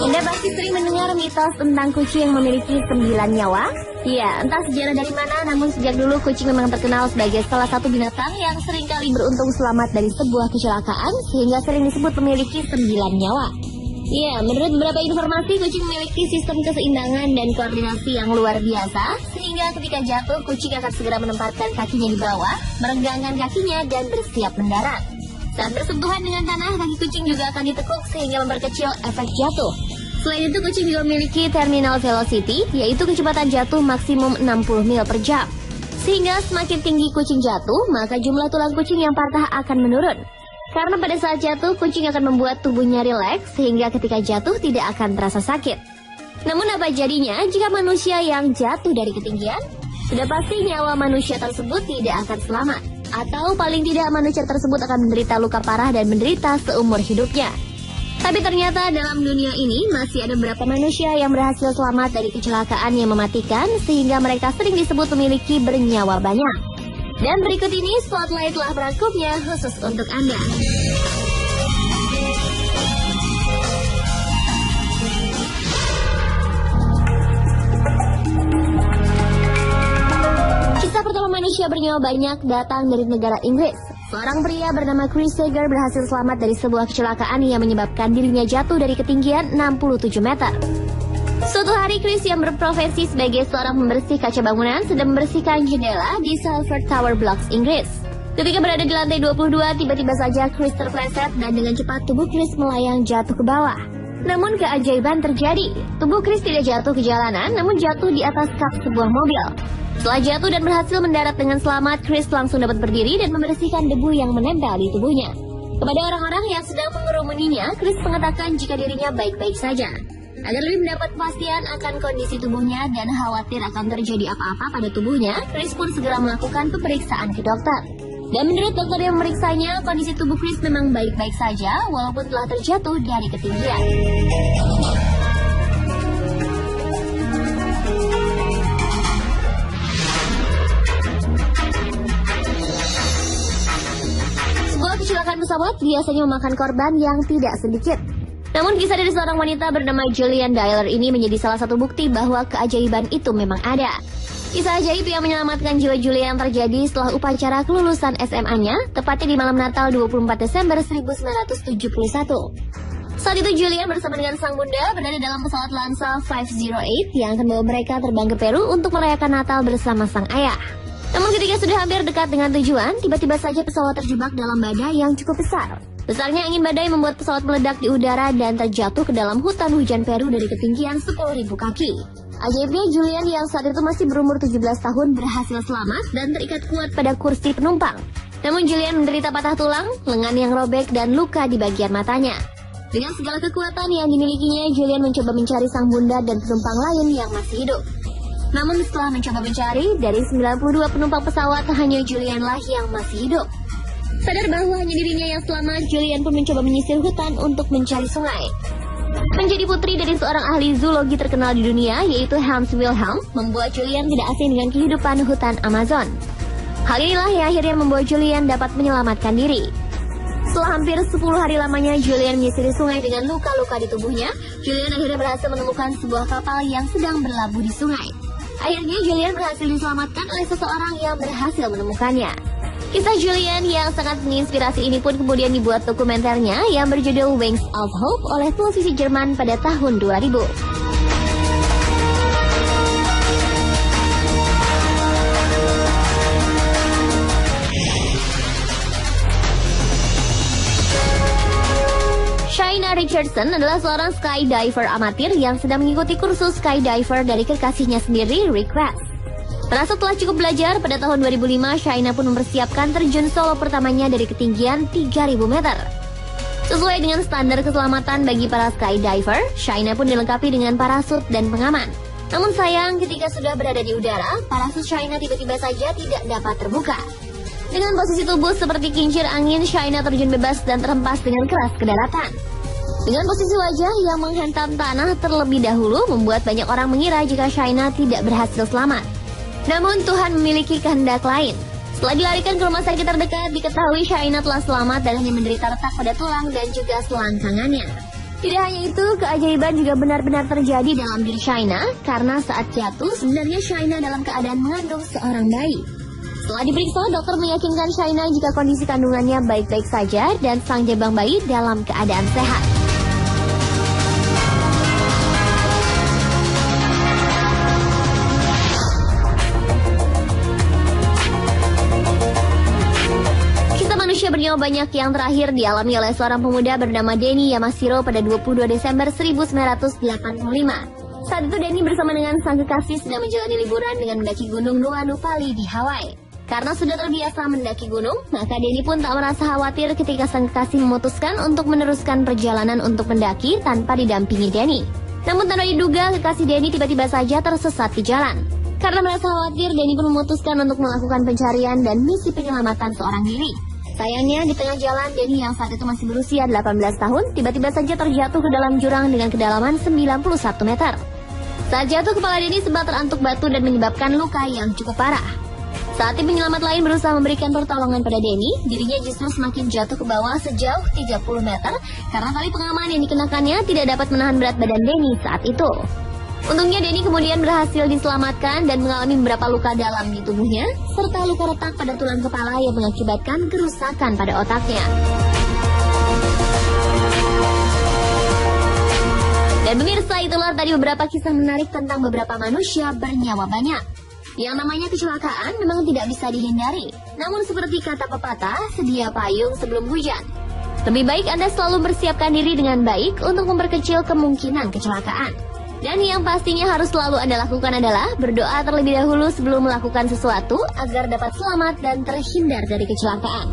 Anda pasti sering mendengar mitos tentang kucing yang memiliki 9 nyawa. Ya, entah sejarah dari mana, namun sejak dulu kucing memang terkenal sebagai salah satu binatang yang seringkali beruntung selamat dari sebuah kecelakaan, sehingga sering disebut memiliki 9 nyawa. Ya, menurut beberapa informasi, kucing memiliki sistem keseimbangan dan koordinasi yang luar biasa, sehingga ketika jatuh, kucing akan segera menempatkan kakinya di bawah, merenggangkan kakinya, dan bersiap mendarat. Saat bersentuhan dengan tanah, kaki kucing juga akan ditekuk sehingga memperkecil efek jatuh. Selain itu, kucing juga memiliki terminal velocity, yaitu kecepatan jatuh maksimum 60 mil per jam. Sehingga semakin tinggi kucing jatuh, maka jumlah tulang kucing yang patah akan menurun. Karena pada saat jatuh, kucing akan membuat tubuhnya rileks, sehingga ketika jatuh tidak akan terasa sakit. Namun apa jadinya jika manusia yang jatuh dari ketinggian? Sudah pasti nyawa manusia tersebut tidak akan selamat. Atau paling tidak manusia tersebut akan menderita luka parah dan menderita seumur hidupnya. Tapi ternyata dalam dunia ini masih ada beberapa manusia yang berhasil selamat dari kecelakaan yang mematikan, sehingga mereka sering disebut memiliki bernyawa banyak. Dan berikut ini Spotlight telah merangkumnya khusus untuk Anda. Kisah pertama manusia bernyawa banyak datang dari negara Inggris. Seorang pria bernama Chris Sager berhasil selamat dari sebuah kecelakaan yang menyebabkan dirinya jatuh dari ketinggian 67 meter. Suatu hari, Chris yang berprofesi sebagai seorang pembersih kaca bangunan sedang membersihkan jendela di Salford Tower Blocks, Inggris. Ketika berada di lantai 22, tiba-tiba saja Chris terpleset dan dengan cepat tubuh Chris melayang jatuh ke bawah. Namun keajaiban terjadi. Tubuh Chris tidak jatuh ke jalanan, namun jatuh di atas kap sebuah mobil. Setelah jatuh dan berhasil mendarat dengan selamat, Chris langsung dapat berdiri dan membersihkan debu yang menempel di tubuhnya. Kepada orang-orang yang sedang mengerumuninya, Chris mengatakan jika dirinya baik-baik saja. Agar lebih mendapat kepastian akan kondisi tubuhnya dan khawatir akan terjadi apa-apa pada tubuhnya, Chris pun segera melakukan pemeriksaan ke dokter. Dan menurut dokter yang memeriksanya, kondisi tubuh Chris memang baik-baik saja walaupun telah terjatuh dari ketinggian. Kecelakaan pesawat biasanya memakan korban yang tidak sedikit. Namun kisah dari seorang wanita bernama Julian Dyer ini menjadi salah satu bukti bahwa keajaiban itu memang ada. Kisah ajaib yang menyelamatkan jiwa Julian terjadi setelah upacara kelulusan SMA-nya, tepatnya di malam Natal 24 Desember 1971. Saat itu Julian bersama dengan sang bunda berada dalam pesawat Lanza 508 yang akan membawa mereka terbang ke Peru untuk merayakan Natal bersama sang ayah. Namun ketika sudah hampir dekat dengan tujuan, tiba-tiba saja pesawat terjebak dalam badai yang cukup besar. Besarnya angin badai membuat pesawat meledak di udara dan terjatuh ke dalam hutan hujan Peru dari ketinggian 10.000 kaki. Ajaibnya Julian yang saat itu masih berumur 17 tahun berhasil selamat dan terikat kuat pada kursi penumpang. Namun Julian menderita patah tulang, lengan yang robek dan luka di bagian matanya. Dengan segala kekuatan yang dimilikinya, Julian mencoba mencari sang bunda dan penumpang lain yang masih hidup. Namun setelah mencoba mencari, dari 92 penumpang pesawat hanya Julianlah yang masih hidup. Sadar bahwa hanya dirinya yang selamat, Julian pun mencoba menyisir hutan untuk mencari sungai. Menjadi putri dari seorang ahli zoologi terkenal di dunia, yaitu Hans Wilhelm, membuat Julian tidak asing dengan kehidupan hutan Amazon. Hal inilah yang akhirnya membuat Julian dapat menyelamatkan diri. Setelah hampir 10 hari lamanya Julian menyisiri sungai dengan luka-luka di tubuhnya, Julian akhirnya berhasil menemukan sebuah kapal yang sedang berlabuh di sungai. Akhirnya Julian berhasil diselamatkan oleh seseorang yang berhasil menemukannya. Kisah Julian yang sangat menginspirasi ini pun kemudian dibuat dokumenternya yang berjudul Wings of Hope oleh televisi Jerman pada tahun 2000. Shaina Richardson adalah seorang skydiver amatir yang sedang mengikuti kursus skydiver dari kekasihnya sendiri, Rick West. Merasa telah cukup belajar, pada tahun 2005, Shaina pun mempersiapkan terjun solo pertamanya dari ketinggian 3.000 meter. Sesuai dengan standar keselamatan bagi para skydiver, Shaina pun dilengkapi dengan parasut dan pengaman. Namun sayang, ketika sudah berada di udara, parasut Shaina tiba-tiba saja tidak dapat terbuka. Dengan posisi tubuh seperti kincir angin, Shaina terjun bebas dan terhempas dengan keras ke daratan. Dengan posisi wajah yang menghantam tanah terlebih dahulu, membuat banyak orang mengira jika Shaina tidak berhasil selamat. Namun Tuhan memiliki kehendak lain. Setelah dilarikan ke rumah sakit terdekat, diketahui Shaina telah selamat dan hanya menderita retak pada tulang dan juga selangkangannya. Tidak hanya itu, keajaiban juga benar-benar terjadi dalam diri Shaina karena saat jatuh sebenarnya Shaina dalam keadaan mengandung seorang bayi. Setelah diperiksa, dokter meyakinkan Shaina jika kondisi kandungannya baik-baik saja dan sang jabang bayi dalam keadaan sehat. Manusia bernyawa banyak yang terakhir dialami oleh seorang pemuda bernama Denny Yamashiro pada 22 Desember 1985. Saat itu Denny bersama dengan sang kekasih sedang menjalani liburan dengan mendaki gunung Nuadupali di Hawaii. Karena sudah terbiasa mendaki gunung, maka Denny pun tak merasa khawatir ketika sang kekasih memutuskan untuk meneruskan perjalanan untuk mendaki tanpa didampingi Denny. Namun tanpa diduga, kekasih Denny tiba-tiba saja tersesat di jalan. Karena merasa khawatir, Denny pun memutuskan untuk melakukan pencarian dan misi penyelamatan seorang diri. Sayangnya di tengah jalan, Denny yang saat itu masih berusia 18 tahun tiba-tiba saja terjatuh ke dalam jurang dengan kedalaman 91 meter. Saat jatuh, kepala Denny sempat terantuk batu dan menyebabkan luka yang cukup parah. Saat tim penyelamat lain berusaha memberikan pertolongan pada Denny, dirinya justru semakin jatuh ke bawah sejauh 30 meter karena tali pengaman yang dikenakannya tidak dapat menahan berat badan Denny saat itu. Untungnya Denny kemudian berhasil diselamatkan dan mengalami beberapa luka dalam di tubuhnya, serta luka retak pada tulang kepala yang mengakibatkan kerusakan pada otaknya. Dan pemirsa, itulah tadi beberapa kisah menarik tentang beberapa manusia bernyawa banyak. Yang namanya kecelakaan memang tidak bisa dihindari. Namun seperti kata pepatah, sedia payung sebelum hujan. Lebih baik Anda selalu mempersiapkan diri dengan baik untuk memperkecil kemungkinan kecelakaan. Dan yang pastinya harus selalu Anda lakukan adalah berdoa terlebih dahulu sebelum melakukan sesuatu agar dapat selamat dan terhindar dari kecelakaan.